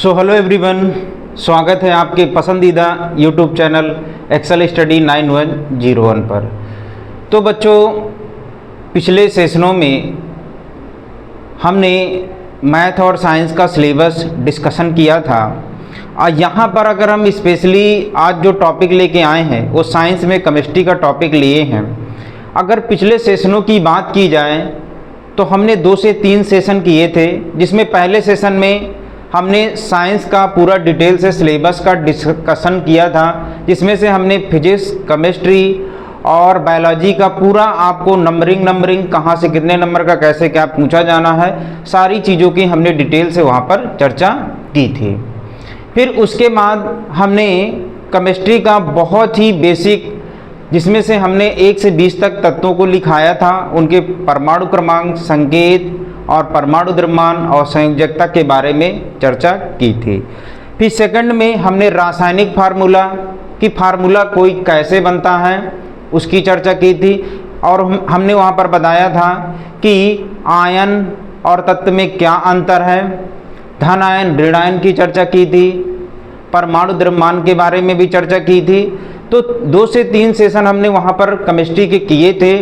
So hello everyone, स्वागत है आपके पसंदीदा यूट्यूब चैनल एक्सेल स्टडी 9101 पर। तो बच्चों, पिछले सेशनों में हमने मैथ और साइंस का सिलेबस डिस्कशन किया था और यहाँ पर अगर हम स्पेशली आज जो टॉपिक लेके आए हैं वो साइंस में केमिस्ट्री का टॉपिक लिए हैं। अगर पिछले सेशनों की बात की जाए तो हमने 2 से 3 सेशन किए थे, जिसमें पहले सेशन में हमने साइंस का पूरा डिटेल से सिलेबस का डिस्कशन किया था, जिसमें से हमने फिजिक्स, केमिस्ट्री और बायोलॉजी का पूरा आपको नंबरिंग कहाँ से कितने नंबर का कैसे क्या पूछा जाना है, सारी चीज़ों की हमने डिटेल से वहाँ पर चर्चा की थी। फिर उसके बाद हमने केमिस्ट्री का बहुत ही बेसिक, जिसमें से हमने 1 से 20 तक तत्वों को लिखाया था, उनके परमाणु क्रमांक, संकेत और परमाणु द्रव्यमान और संयोजकता के बारे में चर्चा की थी। फिर सेकंड में हमने रासायनिक फार्मूला कोई कैसे बनता है उसकी चर्चा की थी और हमने वहाँ पर बताया था कि आयन और तत्व में क्या अंतर है, धन आयन ऋण आयन की चर्चा की थी, परमाणु द्रव्यमान के बारे में भी चर्चा की थी। तो 2 से 3 सेशन हमने वहाँ पर केमिस्ट्री के किए थे।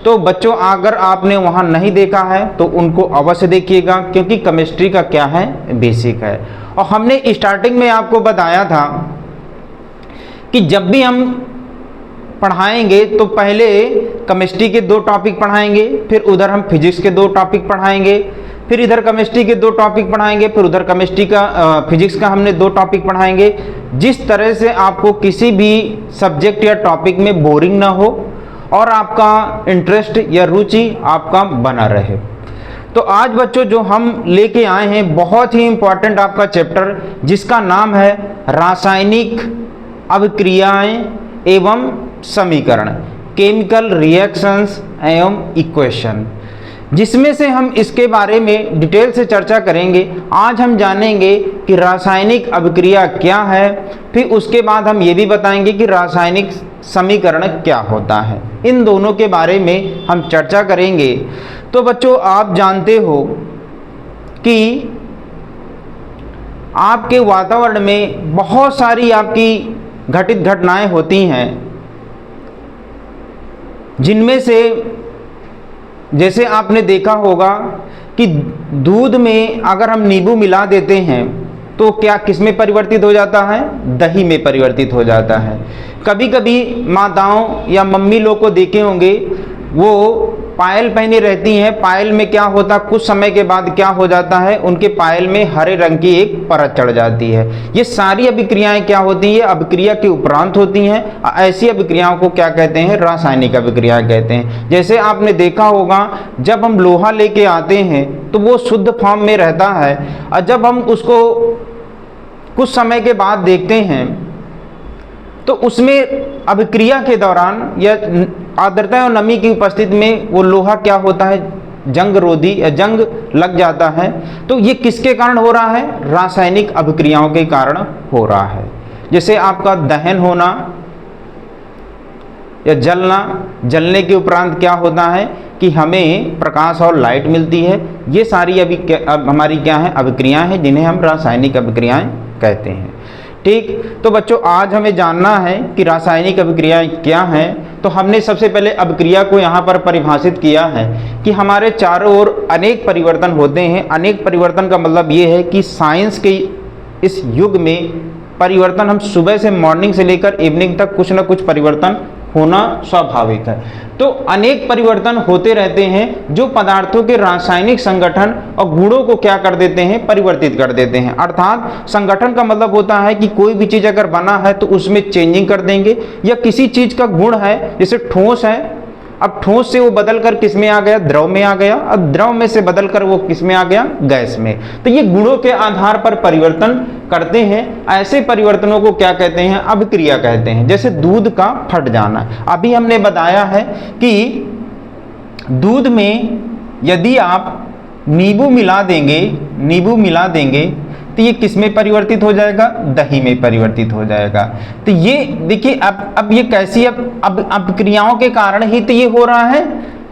तो बच्चों, अगर आपने वहाँ नहीं देखा है तो उनको अवश्य देखिएगा, क्योंकि केमिस्ट्री का क्या है, बेसिक है। और हमने स्टार्टिंग में आपको बताया था कि जब भी हम पढ़ाएंगे तो पहले केमिस्ट्री के 2 टॉपिक पढ़ाएंगे, फिर उधर हम फिजिक्स के 2 टॉपिक पढ़ाएंगे, फिर इधर केमिस्ट्री के 2 टॉपिक पढ़ाएंगे, फिर उधर फिजिक्स का हमने 2 टॉपिक पढ़ाएंगे। जिस तरह से आपको किसी भी सब्जेक्ट या टॉपिक में बोरिंग ना हो और आपका इंटरेस्ट या रुचि आपका बना रहे। तो आज बच्चों जो हम लेके आए हैं बहुत ही इम्पोर्टेंट आपका चैप्टर, जिसका नाम है रासायनिक अभिक्रियाएं एवं समीकरण, केमिकल रिएक्शंस एवं इक्वेशन, जिसमें से हम इसके बारे में डिटेल से चर्चा करेंगे। आज हम जानेंगे कि रासायनिक अभिक्रिया क्या है, फिर उसके बाद हम ये भी बताएंगे कि रासायनिक समीकरण क्या होता है। इन दोनों के बारे में हम चर्चा करेंगे। तो बच्चों, आप जानते हो कि आपके वातावरण में बहुत सारी आपकी घटित घटनाएं होती हैं, जिनमें से जैसे आपने देखा होगा कि दूध में अगर हम नींबू मिला देते हैं तो क्या किस में परिवर्तित हो जाता है, दही में परिवर्तित हो जाता है। कभी कभी माताओं या मम्मी लोग को देखे होंगे, वो पायल पहनी रहती हैं, पायल में क्या होता, कुछ समय के बाद क्या हो जाता है, उनके पायल में हरे रंग की एक परत चढ़ जाती है। ये सारी अभिक्रियाएं क्या होती हैं, अभिक्रिया के उपरांत होती हैं। ऐसी अभिक्रियाओं को क्या कहते हैं, रासायनिक अभिक्रियाएं कहते हैं। जैसे आपने देखा होगा, जब हम लोहा लेके आते हैं तो वो शुद्ध फॉर्म में रहता है, और जब हम उसको कुछ समय के बाद देखते हैं तो उसमें अभिक्रिया के दौरान या आर्द्रता और नमी की उपस्थिति में वो लोहा क्या होता है, जंग रोधी या जंग लग जाता है। तो ये किसके कारण हो रहा है, रासायनिक अभिक्रियाओं के कारण हो रहा है। जैसे आपका दहन होना या जलने के उपरांत क्या होता है कि हमें प्रकाश और लाइट मिलती है। ये सारी हमारी क्या है, अभिक्रियाएं हैं, जिन्हें हम रासायनिक अभिक्रियाएं कहते हैं। ठीक, तो बच्चों आज हमें जानना है कि रासायनिक अभिक्रियाएं क्या हैं। तो हमने सबसे पहले अभिक्रिया को यहाँ पर परिभाषित किया है कि हमारे चारों ओर अनेक परिवर्तन होते हैं। अनेक परिवर्तन का मतलब ये है कि साइंस के इस युग में परिवर्तन, हम सुबह से मॉर्निंग से लेकर इवनिंग तक कुछ ना कुछ परिवर्तन होना स्वाभाविक है। तो अनेक परिवर्तन होते रहते हैं जो पदार्थों के रासायनिक संगठन और गुणों को क्या कर देते हैं, परिवर्तित कर देते हैं। अर्थात संगठन का मतलब होता है कि कोई भी चीज़ अगर बना है तो उसमें चेंजिंग कर देंगे, या किसी चीज़ का गुण है, जैसे ठोस है, अब ठोस से वो बदल कर किस में आ गया, द्रव में आ गया, और द्रव में से बदल कर वो किस में आ गया, गैस में। तो ये गुणों के आधार पर परिवर्तन करते हैं। ऐसे परिवर्तनों को क्या कहते हैं, अभिक्रिया कहते हैं। जैसे दूध का फट जाना, अभी हमने बताया है कि दूध में यदि आप नींबू मिला देंगे तो ये किस में परिवर्तित हो जाएगा, दही में परिवर्तित हो जाएगा। तो ये देखिए, अब ये कैसी अब अभिक्रियाओं के कारण ही तो ये हो रहा है।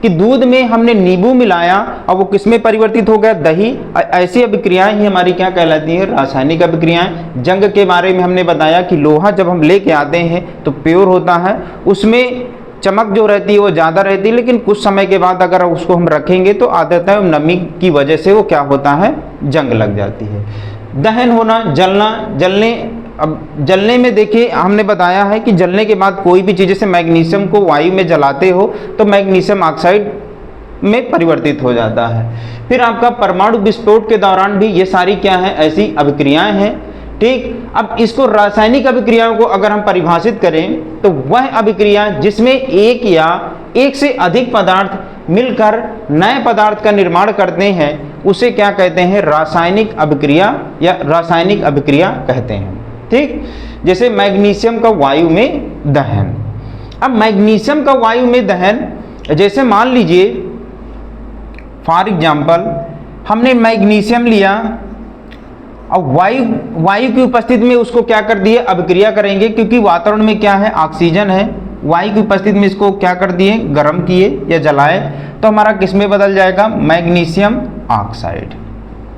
कि दूध में हमने नींबू मिलाया और वो किस में परिवर्तित हो गया, दही। ऐसी अभिक्रियाएं ही हमारी क्या कहलाती हैं, रासायनिक अभिक्रियाएं। जंग के बारे में हमने बताया कि लोहा जब हम लेके आते हैं तो प्योर होता है, उसमें चमक जो रहती है वो ज़्यादा रहती है, लेकिन कुछ समय के बाद अगर उसको हम रखेंगे तो आदतः नमी की वजह से वो क्या होता है, जंग लग जाती है। दहन होना, जलना, अब जलने में देखिए हमने बताया है कि जलने के बाद कोई भी चीज़, जैसे मैग्नीशियम को वायु में जलाते हो तो मैग्नीशियम ऑक्साइड में परिवर्तित हो जाता है। फिर आपका परमाणु विस्फोट के दौरान भी ये सारी क्या है, ऐसी अभिक्रियाएं हैं, ठीक। अब इसको रासायनिक अभिक्रियाओं को अगर हम परिभाषित करें तो वह अभिक्रिया जिसमें एक या एक से अधिक पदार्थ मिलकर नए पदार्थ का निर्माण करते हैं उसे क्या कहते हैं, रासायनिक अभिक्रिया या रासायनिक अभिक्रिया कहते हैं, ठीक। जैसे मैग्नीशियम का वायु में दहन। अब मैग्नीशियम का वायु में दहन, जैसे मान लीजिए फॉर एग्जाम्पल हमने मैग्नीशियम लिया और वायु की उपस्थिति में उसको क्या कर दिए, अभिक्रिया करेंगे, क्योंकि वातावरण में क्या है, ऑक्सीजन है। वायु की उपस्थिति में इसको क्या कर दिए, गर्म किए या जलाए, तो हमारा किस में बदल जाएगा, मैग्नीशियम ऑक्साइड,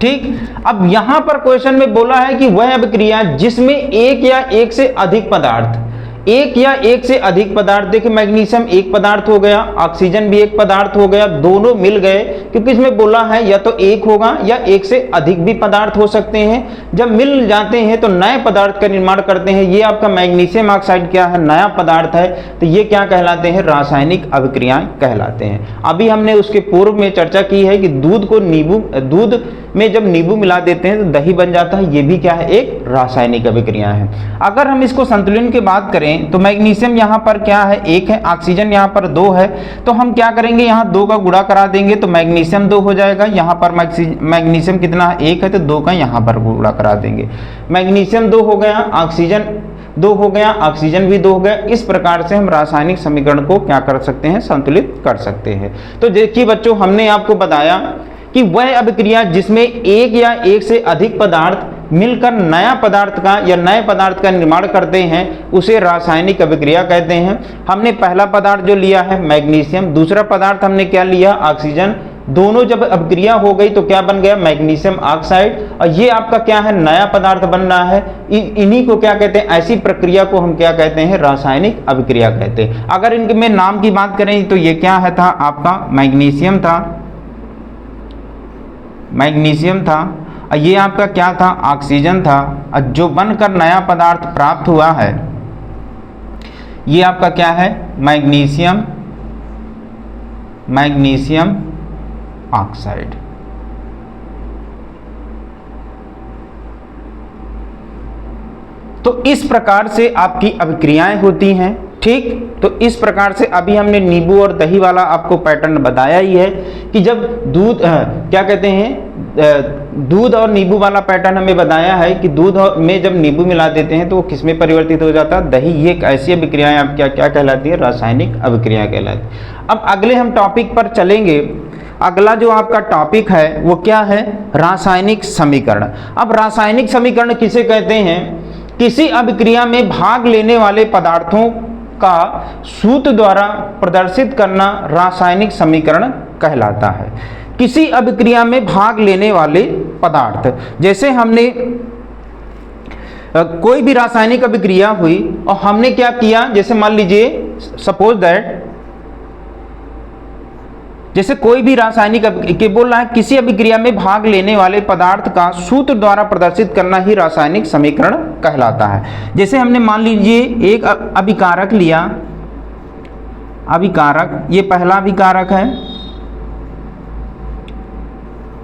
ठीक। अब यहां पर क्वेश्चन में बोला है कि वह अभिक्रिया जिसमें एक या एक से अधिक पदार्थ, एक या एक से अधिक पदार्थ, देखिए मैग्नीशियम एक पदार्थ हो गया, ऑक्सीजन भी एक पदार्थ हो गया, दोनों मिल गए, क्योंकि इसमें बोला है या तो एक होगा या एक से अधिक भी पदार्थ हो सकते हैं। जब मिल जाते हैं तो नए पदार्थ का निर्माण करते हैं। ये आपका मैग्नीशियम ऑक्साइड क्या है, नया पदार्थ है, तो ये क्या कहलाते हैं, रासायनिक अभिक्रियाएं कहलाते हैं। अभी हमने उसके पूर्व में चर्चा की है कि दूध में जब नींबू मिला देते हैं तो दही बन जाता है, ये भी क्या है, एक रासायनिक अभिक्रिया है। अगर हम इसको संतुलन की बात करें तो मैग्नीशियम यहाँ पर क्या है, एक है, ऑक्सीजन यहाँ पर दो है, तो हम क्या करेंगे, यहाँ दो का गुणा करा देंगे तो मैग्नीशियम दो हो जाएगा। यहाँ पर मैग्नीशियम कितना है, एक है, तो दो का यहाँ पर गुणा करा देंगे, मैग्नीशियम दो हो गया, ऑक्सीजन दो हो गया, ऑक्सीजन भी दो हो गया। इस प्रकार से हम रासायनिक समीकरण को क्या कर सकते हैं, संतुलित कर सकते हैं। तो देखिए बच्चों, हमने आपको बताया कि वह अभिक्रिया जिसमें एक या एक से अधिक पदार्थ मिलकर नया पदार्थ का या नए पदार्थ का निर्माण करते हैं उसे रासायनिक अभिक्रिया कहते हैं। हमने पहला पदार्थ जो लिया है मैग्नीशियम, दूसरा पदार्थ हमने क्या लिया, ऑक्सीजन, दोनों जब अभिक्रिया हो गई तो क्या बन गया, मैग्नीशियम ऑक्साइड, और ये आपका क्या है, नया पदार्थ बन रहा है। इन्हीं को क्या कहते हैं, ऐसी प्रक्रिया को हम क्या कहते हैं, रासायनिक अभिक्रिया कहते हैं। अगर इनके में नाम की बात करें तो ये क्या है, था आपका मैग्नीशियम था, मैग्नीशियम था, और ये आपका क्या था, ऑक्सीजन था, और जो बनकर नया पदार्थ प्राप्त हुआ है ये आपका क्या है, मैग्नीशियम ऑक्साइड। तो इस प्रकार से आपकी अभिक्रियाएं होती हैं, ठीक। तो इस प्रकार से अभी हमने नींबू और दही वाला आपको पैटर्न बताया ही है कि जब दूध क्या कहते हैं, दूध और नींबू वाला पैटर्न हमें बताया है कि दूध में जब नींबू मिला देते हैं तो वो किस में परिवर्तित हो जाता है, दही। ये एक ऐसी अभिक्रियाएं आप क्या कहलाती है, रासायनिक अभिक्रिया कहलाती है। अब अगले हम टॉपिक पर चलेंगे। अगला जो आपका टॉपिक है वो क्या है, रासायनिक समीकरण। अब रासायनिक समीकरण किसे कहते हैं, किसी अभिक्रिया में भाग लेने वाले पदार्थों का सूत्र द्वारा प्रदर्शित करना रासायनिक समीकरण कहलाता है। किसी अभिक्रिया में भाग लेने वाले पदार्थ, जैसे हमने कोई भी रासायनिक अभिक्रिया हुई और हमने क्या किया, जैसे मान लीजिए सपोज दैट, जैसे कोई भी रासायनिक के बोल रहा है किसी अभिक्रिया में भाग लेने वाले पदार्थ का सूत्र द्वारा प्रदर्शित करना ही रासायनिक समीकरण कहलाता है। जैसे हमने मान लीजिए एक अभिकारक लिया, अभिकारक, ये पहला अभिकारक है,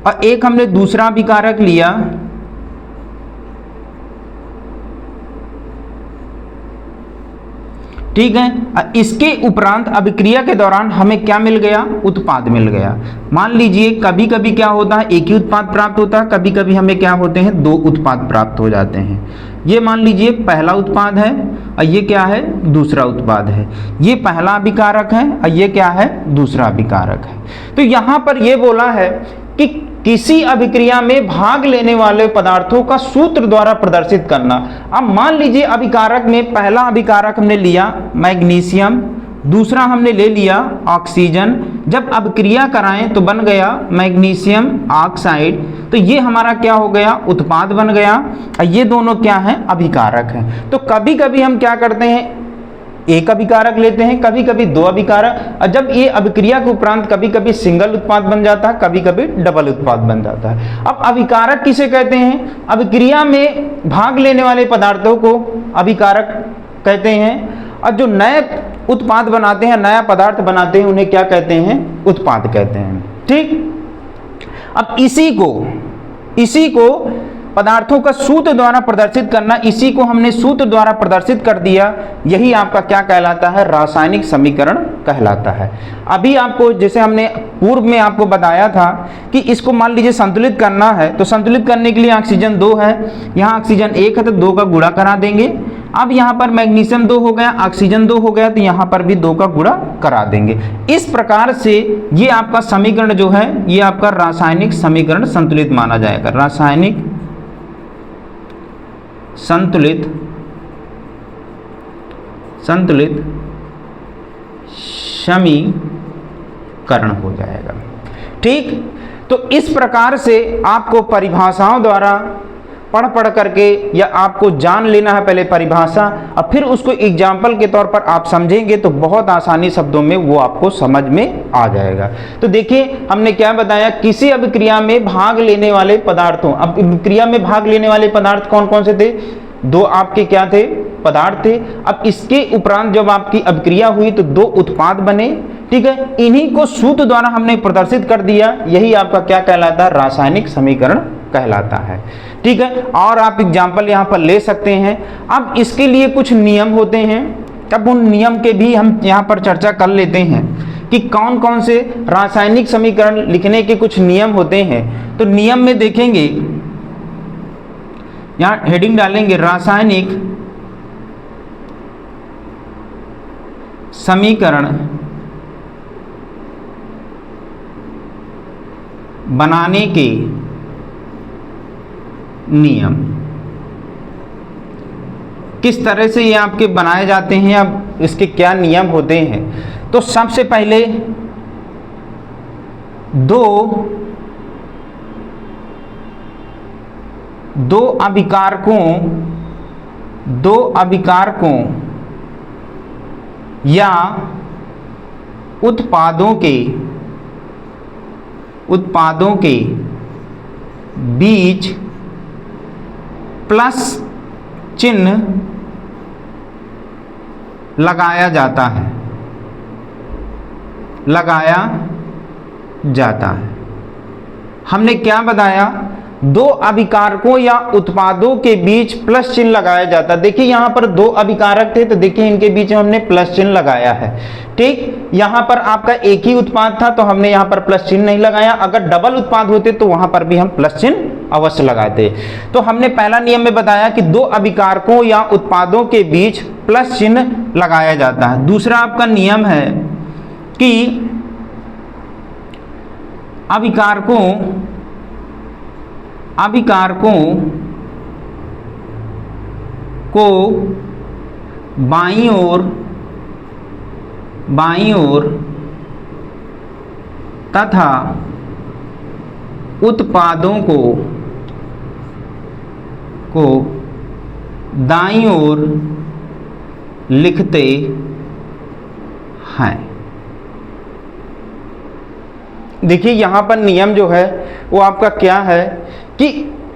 और एक हमने दूसरा अभिकारक लिया, ठीक है। इसके उपरांत अभिक्रिया के दौरान हमें क्या मिल गया, उत्पाद मिल गया। मान लीजिए कभी कभी क्या होता है, एक ही उत्पाद प्राप्त होता है, कभी कभी हमें क्या होते हैं, दो उत्पाद प्राप्त हो जाते हैं। ये मान लीजिए पहला उत्पाद है और ये क्या है, दूसरा उत्पाद है। ये पहला अभिकारक है और ये क्या है, दूसरा अभिकारक है। तो यहाँ पर ये बोला है कि किसी अभिक्रिया में भाग लेने वाले पदार्थों का सूत्र द्वारा प्रदर्शित करना। अब मान लीजिए अभिकारक में पहला अभिकारक हमने लिया मैग्नीशियम दूसरा हमने ले लिया ऑक्सीजन, जब अभिक्रिया कराएं तो बन गया मैग्नीशियम ऑक्साइड, तो ये हमारा क्या हो गया, उत्पाद बन गया। और ये दोनों क्या हैं, अभिकारक हैं। तो कभी कभी हम क्या करते हैं, एक अभिकारक लेते हैं, कभी कभी दो अभिकारक, और जब ये अभिक्रिया के उपरांत कभी कभी सिंगल उत्पाद बन जाता है, कभी कभी डबल उत्पाद बन जाता है। अब अभिकारक किसे कहते हैं, अभिक्रिया में भाग लेने वाले पदार्थों को अभिकारक कहते हैं, और जो नए उत्पाद बनाते हैं, नया पदार्थ बनाते हैं, उन्हें क्या कहते हैं, उत्पाद कहते हैं। ठीक, अब इसी को पदार्थों का सूत्र द्वारा प्रदर्शित करना, इसी को हमने सूत्र द्वारा प्रदर्शित कर दिया, यही आपका क्या कहलाता है, रासायनिक समीकरण कहलाता है। अभी आपको जैसे हमने पूर्व में आपको बताया था कि इसको मान लीजिए संतुलित करना है, तो संतुलित करने के लिए ऑक्सीजन 2 है, यहाँ ऑक्सीजन 1 है तो 2 का गुणा करा देंगे। अब यहाँ पर मैग्नीशियम 2 हो गया, ऑक्सीजन 2 हो गया, तो यहाँ पर भी 2 का गुणा करा देंगे। इस प्रकार से ये आपका समीकरण जो है, ये आपका रासायनिक समीकरण संतुलित माना जाएगा। रासायनिक संतुलित समीकरण हो जाएगा। ठीक, तो इस प्रकार से आपको परिभाषाओं द्वारा पढ़ करके, या आपको जान लेना है पहले परिभाषा, और फिर उसको एग्जाम्पल के तौर पर आप समझेंगे तो बहुत आसानी शब्दों में वो आपको समझ में आ जाएगा। तो देखिए हमने क्या बताया, किसी अभिक्रिया में भाग लेने वाले पदार्थों, अब अभिक्रिया में भाग लेने वाले पदार्थ कौन कौन से थे, 2 आपके क्या थे, पदार्थ थे। अब इसके उपरांत जब आपकी अभिक्रिया हुई तो 2 उत्पाद बने। ठीक है, इन्हीं को सूत्र द्वारा हमने प्रदर्शित कर दिया, यही आपका क्या कहलाता है, रासायनिक समीकरण कहलाता है। ठीक है, और आप एग्जाम्पल यहाँ पर ले सकते हैं। अब इसके लिए कुछ नियम होते हैं, अब उन नियम के भी हम यहाँ पर चर्चा कर लेते हैं कि कौन कौन से रासायनिक समीकरण लिखने के कुछ नियम होते हैं। तो नियम में देखेंगे, यहाँ हेडिंग डालेंगे रासायनिक समीकरण बनाने के नियम। किस तरह से ये आपके बनाए जाते हैं, अब इसके क्या नियम होते हैं। तो सबसे पहले दो अभिकारकों या उत्पादों के बीच प्लस चिन्ह लगाया जाता है। हमने क्या बताया, 2 अभिकारकों या उत्पादों के बीच प्लस चिन्ह लगाया जाता है। देखिए यहाँ पर 2 अभिकारक थे, तो देखिए इनके बीच में हमने प्लस चिन्ह लगाया है। ठीक, यहाँ पर आपका एक ही उत्पाद था तो हमने यहाँ पर प्लस चिन्ह नहीं लगाया, अगर डबल उत्पाद होते तो वहां पर भी हम प्लस चिन्ह अवश्य लगाते। तो हमने पहला नियम में बताया कि 2 अभिकारकों या उत्पादों के बीच प्लस चिन्ह लगाया जाता है। दूसरा आपका नियम है कि अभिकारकों को बाईं ओर तथा उत्पादों को दाईं ओर लिखते हैं। देखिए यहाँ पर नियम जो है वो आपका क्या है कि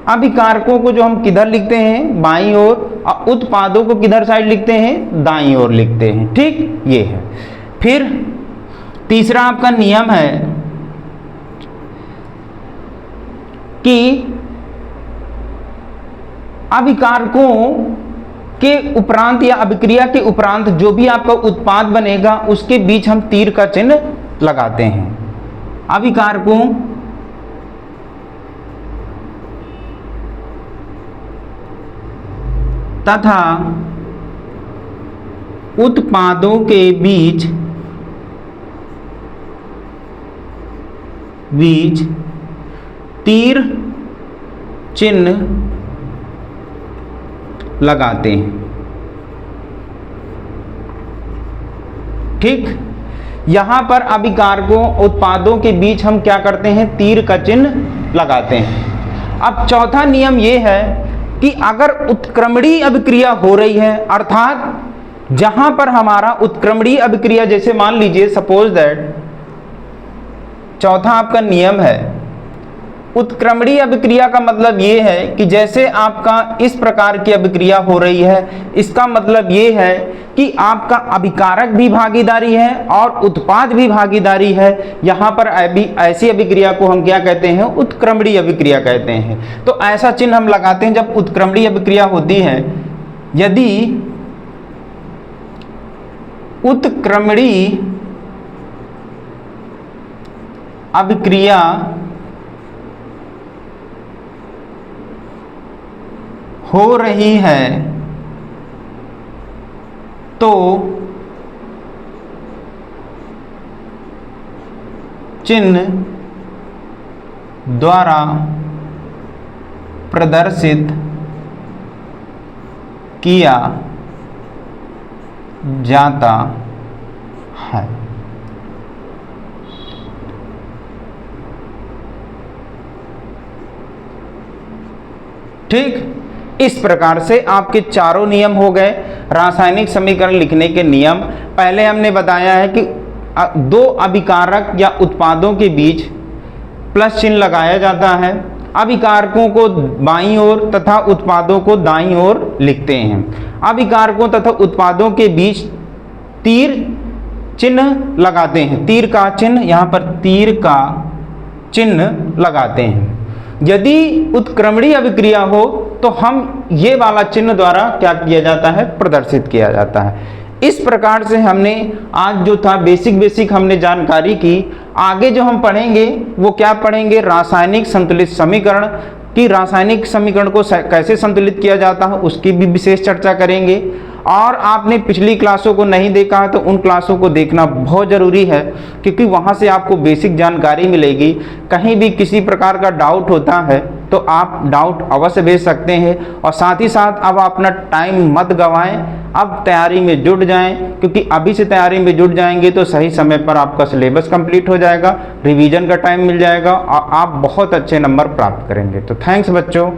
अभिकारकों को जो हम किधर लिखते हैं, बाईं ओर, और उत्पादों को किधर साइड लिखते हैं, दाईं ओर लिखते हैं। ठीक, ये है। फिर तीसरा आपका नियम है कि अभिकारकों के उपरांत या अभिक्रिया के उपरांत जो भी आपका उत्पाद बनेगा उसके बीच हम तीर का चिन्ह लगाते हैं। अभिकारकों तथा उत्पादों के बीच तीर चिन्ह लगाते हैं। ठीक, यहाँ पर अभिकारकों उत्पादों के बीच हम क्या करते हैं, तीर का चिन्ह लगाते हैं। अब चौथा नियम ये है कि अगर उत्क्रमणीय अभिक्रिया हो रही है, अर्थात जहां पर हमारा उत्क्रमणीय अभिक्रिया, जैसे मान लीजिए सपोज दैट, चौथा आपका नियम है उत्क्रमणीय अभिक्रिया का मतलब ये है कि जैसे आपका इस प्रकार की अभिक्रिया हो रही है, इसका मतलब ये है कि आपका अभिकारक भी भागीदारी है और उत्पाद भी भागीदारी है। यहाँ पर ऐसी अभिक्रिया को हम क्या कहते हैं, उत्क्रमणीय अभिक्रिया कहते हैं। तो ऐसा चिन्ह हम लगाते हैं जब उत्क्रमणीय अभिक्रिया होती है। यदि उत्क्रमणीय अभिक्रिया हो रही है तो चिन्ह द्वारा प्रदर्शित किया जाता है। ठीक, इस प्रकार से आपके चारों नियम हो गए रासायनिक समीकरण लिखने के नियम। पहले हमने बताया है कि दो अभिकारक या उत्पादों के बीच प्लस चिन्ह लगाया जाता है। अभिकारकों को बाईं ओर तथा उत्पादों को दाईं ओर लिखते हैं। अभिकारकों तथा उत्पादों के बीच तीर चिन्ह लगाते हैं, तीर का चिन्ह, यहाँ पर तीर का चिन्ह लगाते हैं। यदि उत्क्रमणीय अभिक्रिया हो तो हम ये वाला चिन्ह द्वारा क्या किया जाता है, प्रदर्शित किया जाता है। इस प्रकार से हमने आज जो था बेसिक हमने जानकारी की। आगे जो हम पढ़ेंगे वो क्या पढ़ेंगे, रासायनिक संतुलित समीकरण कि रासायनिक समीकरण को कैसे संतुलित किया जाता है उसकी भी विशेष चर्चा करेंगे। और आपने पिछली क्लासों को नहीं देखा है तो उन क्लासों को देखना बहुत ज़रूरी है, क्योंकि वहाँ से आपको बेसिक जानकारी मिलेगी। कहीं भी किसी प्रकार का डाउट होता है तो आप डाउट अवश्य भेज सकते हैं। और साथ ही साथ अब अपना टाइम मत गंवाएं, अब तैयारी में जुट जाएं, क्योंकि अभी से तैयारी में जुट जाएंगे तो सही समय पर आपका सिलेबस कंप्लीट हो जाएगा, रिवीजन का टाइम मिल जाएगा और आप बहुत अच्छे नंबर प्राप्त करेंगे। तो थैंक्स बच्चों।